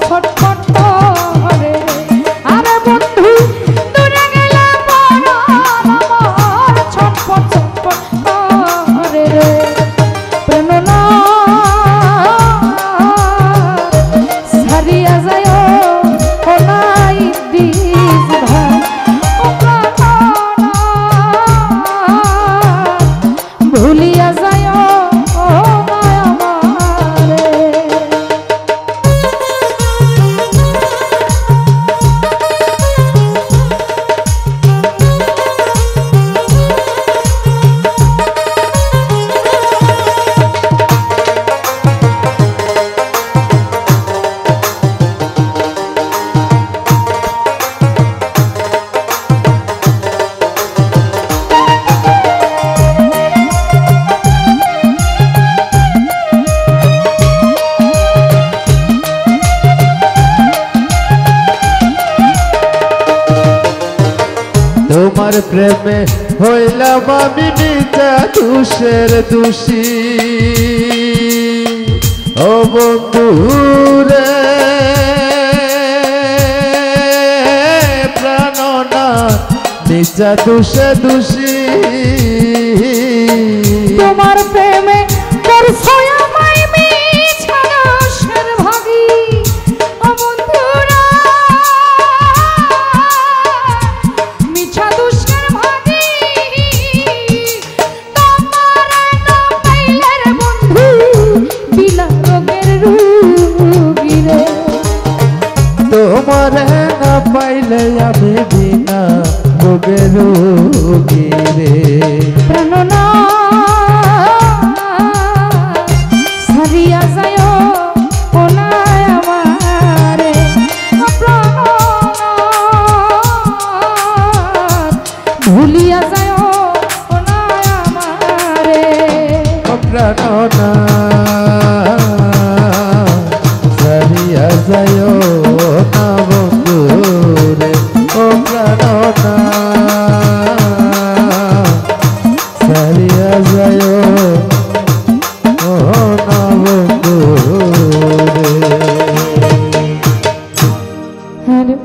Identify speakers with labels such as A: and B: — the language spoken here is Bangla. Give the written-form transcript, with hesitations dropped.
A: ছটফট করে আরে বন্ধু দূরে গেলে পরাণ আমার ছটফট ছটফট করে রে প্রেমনা ছাড়িয়া যায় ও নাই দিস ভাই ও প্রাণনা ভুলিয়া যায় ও নাই আমারে
B: তোমার প্রেমে হইলাম আমি নিজা দোষের দোষী ও বন্ধু রে প্রাণনা নিজা দোষে দোষী
A: তোমার প্রেমে করছো আমায় মিছা দোষের ভাগী ও বন্ধুরা মিছা দোষের ভাগী তোমার না পাইলে রে বন্ধু বিনা রোগের রোগী রে
B: তোমার না পাইলে আমি বিনা রোগের রোগী রে
A: প্রাণনা ছাড়িয়া যায় ও নাই আমারে ও প্রাণনা ভুলিয়া যায় ও নাই আমারে
B: প্রাণনা ছাড়িয়া যায় না বন্ধু রে ও প্রাণনা ছাড়িয়া যায় ও না বন্ধু রে।
A: হ্যালো